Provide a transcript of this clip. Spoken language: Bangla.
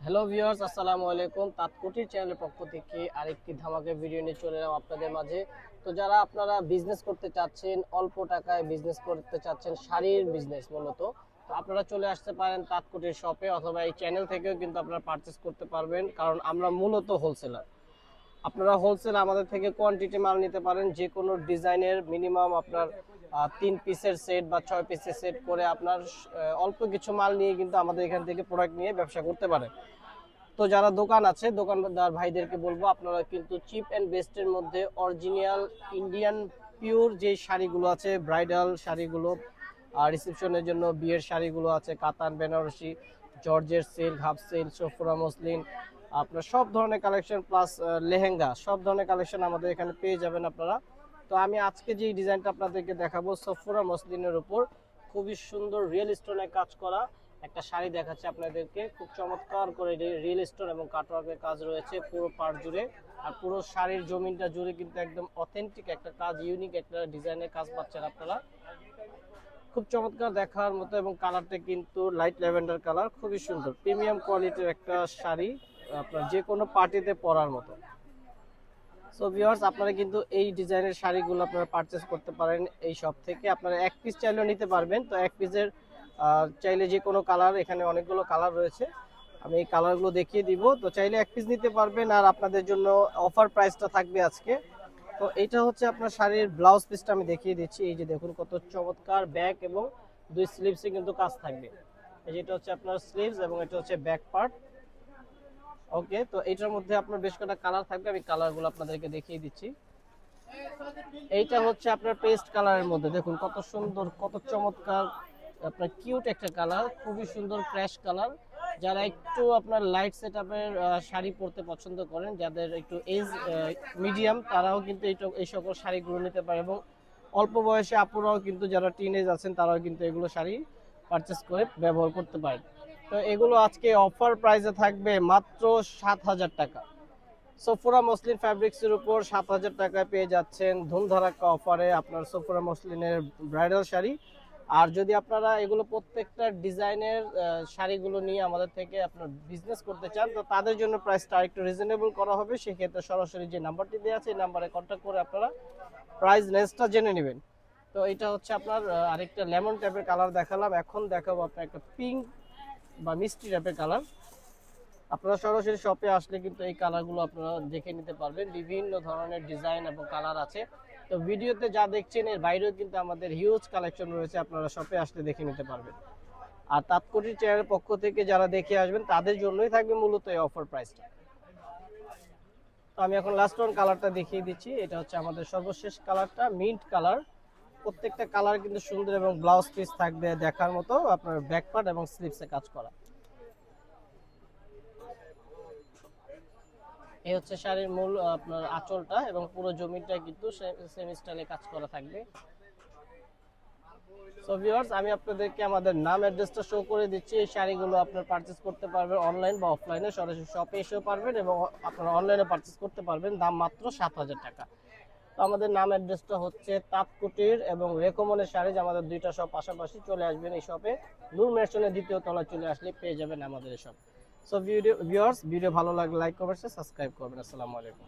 হ্যালো ভিউয়ার্স, আসসালামু আলাইকুম। তাঁতকুটির চ্যানেলের পক্ষ থেকে আরেকটি ধামাকা ভিডিও নিয়ে চলে এলাম আপনাদের মাঝে। তো যারা আপনারা বিজনেস করতে চাচ্ছেন, অল্প টাকায় বিজনেস করতে চাচ্ছেন, শাড়ির বিজনেস মূলত, তো আপনারা চলে আসতে পারেন তাঁতকুটির শপে, অথবা এই চ্যানেল থেকেও কিন্তু আপনারা পারচেস করতে পারবেন, কারণ আমরা মূলত হোলসেলার। আপনারা হোলসেল আমাদের থেকে কোয়ান্টিটি মাল নিতে পারেন, যে কোনো ডিজাইনের মিনিমাম আপনার 3 পিসের সেট বা 6 পিসের সেট করে আপনার অল্প কিছু মাল নিয়ে কিন্তু আমাদের এখান থেকে প্রোডাক্ট নিয়ে ব্যবসা করতে পারেন। তো যারা দোকান আছে, দোকানদার ভাইদেরকে বলবো আপনারা কিন্তু চিপ অ্যান্ড বেস্টের মধ্যে অরিজিনাল ইন্ডিয়ান পিওর যে শাড়িগুলো আছে, ব্রাইডাল শাড়িগুলো, আর রিসেপশনের জন্য বিয়ের শাড়িগুলো আছে, কাতান, বেনারসি, জর্জের silk, half silk, Safura muslin, আপনার সব ধরনের কালেকশন প্লাস লেহেঙ্গা, সব ধরনের কালেকশন আমাদের এখানে পেয়ে যাবেন আপনারা। তো আমি আজকে যে ডিজাইনটা আপনাদেরকে দেখাবো সফুরা মসলিনের উপর খুবই সুন্দর রিয়েল স্টোনে কাজ করা একটা শাড়ি দেখাচ্ছে আপনাদেরকে। খুব চমৎকার করে রিয়েল স্টোন এবং কাটওয়ার্কের কাজ রয়েছে পুরো পাড় জুড়ে, আর পুরো শাড়ির জমিনটা জুড়ে কিন্তু একদম অথেন্টিক একটা কাজ, ইউনিক একটা ডিজাইনের কাজ পাচ্ছেন আপনারা। খুব চমৎকার দেখার মতো, এবং কালারটা কিন্তু লাইট ল্যাভেন্ডার কালার, খুবই সুন্দর প্রিমিয়াম কোয়ালিটির একটা শাড়ি, আপনার যে কোনো পার্টিতে পরার মতো। সো ভিউয়ার্স, আপনারা কিন্তু এই ডিজাইনের শাড়িগুলো আপনারা পারচেস করতে পারেন এই শপ থেকে। আপনারা এক পিস চাইলেও নিতে পারবেন। তো এক পিসের চাইলে যে কোনো কালার, এখানে অনেকগুলো কালার রয়েছে, আমি এই কালারগুলো দেখিয়ে দিব। তো চাইলে এক পিস নিতে পারবেন, আর আপনাদের জন্য অফার প্রাইসটা থাকবে আজকে। তো এটা হচ্ছে আপনার শাড়ির ব্লাউজ পিসটা আমি দেখিয়ে দিচ্ছি। এই যে দেখুন কত চমৎকার, ব্যাক এবং দুই স্লিভসে কিন্তু কাজ থাকবে। এই যেটা হচ্ছে আপনার স্লিভস এবং এটা হচ্ছে ব্যাক পার্ট। ওকে, তো এটার মধ্যে আপনার বেশ কয়েকটা কালার থাকবে, আমি কালারগুলো আপনাদেরকে দেখিয়ে দিচ্ছি। এইটা হচ্ছে আপনার পেস্ট কালারের মধ্যে, দেখুন কত সুন্দর, কত চমৎকার, আপনার কিউট একটা কালার, খুবই সুন্দর ক্র্যাশ কালার। যারা একটু আপনার লাইট সেটআপের শাড়ি পরতে পছন্দ করেন, যাদের একটু এজ মিডিয়াম, তারাও কিন্তু এই সকল শাড়িগুলো নিতে পারে, এবং অল্প বয়সে আপুরাও কিন্তু যারা টিনেজ আছেন তারাও কিন্তু এগুলো শাড়ি পারচেস করে ব্যবহার করতে পারেন। তো এগুলো আজকে অফার প্রাইসে থাকবে মাত্র 7,000 টাকা। সফুরা মসলিন ফ্যাব্রিক্সের উপর 7,000 টাকায় পেয়ে যাচ্ছেন ধুমধারাক্কা অফারে আপনার সফুরা মসলিনের ব্রাইডাল শাড়ি। আর যদি আপনারা এগুলো প্রত্যেকটা ডিজাইনের শাড়িগুলো নিয়ে আমাদের থেকে আপনার বিজনেস করতে চান, তো তাদের জন্য প্রাইসটা একটু রিজনেবল করা হবে। সেক্ষেত্রে সরাসরি যে নাম্বারটি দেওয়া আছে এই নাম্বারে কন্ট্যাক্ট করে আপনারা প্রাইস রেঞ্জটা জেনে নেবেন। তো এটা হচ্ছে আপনার আরেকটা লেমন টাইপের কালার দেখালাম, এখন দেখাবো আপনার একটা পিঙ্ক বা মিষ্টি টাইপের কালার। আপনারা সরাসরি শপে আসলে কিন্তু এই কালারগুলো আপনারা দেখে নিতে পারবেন, বিভিন্ন ধরনের ডিজাইন এবং কালার আছে। তো ভিডিওতে যা দেখছেন এর বাইরেও কিন্তু আমাদের হিউজ কালেকশন রয়েছে, আপনারা শপে আসলে দেখে নিতে পারবেন। আর তাৎকুটির চ্যানেলের পক্ষ থেকে যারা দেখে আসবেন তাদের জন্যই থাকবে মূলত এই অফার প্রাইসটা। তো আমি এখন লাস্ট ওয়ান কালারটা দেখিয়ে দিচ্ছি। এটা হচ্ছে আমাদের সর্বশেষ কালারটা, মিন্ট কালার। প্রত্যেকটা কালার কিন্তু সুন্দর, এবং ব্লাউজ পিস থাকবে দেখার মতো, আপনার ব্যাক পার্ট এবং স্লিভসে কাজ করা। এই হচ্ছে শাড়ির মূল আপনার আঁচলটা, এবং পুরো জমিটা কিন্তু সেম স্টাইলে কাজ করা থাকবে। সো ভিউয়ার্স, আমি আপনাদেরকে আমাদের নাম অ্যাড্রেসটা শো করে দিচ্ছি। এই শাড়িগুলো আপনারা পারচেজ করতে পারবেন অনলাইন বা অফলাইনে, সরাসরি শপে এসেও পারবেন, এবং আপনারা অনলাইনে পারচেজ করতে পারবেন। দাম মাত্র 7,000 টাকা। তো আমাদের নাম অ্যাড্রেসটা হচ্ছে তাঁতকুটির এবং রেকমনের শাড়ি, আমাদের দুইটা শপ পাশাপাশি। চলে আসবেন এই শপে, নূর ম্যানশনের দ্বিতীয় তলায় চলে আসলে পেয়ে যাবেন আমাদের এই শপ। সো ভিউয়ার্স, ভিডিও ভালো লাগলে লাইক করবেন, সাবস্ক্রাইব করবেন। আসসালামু আলাইকুম।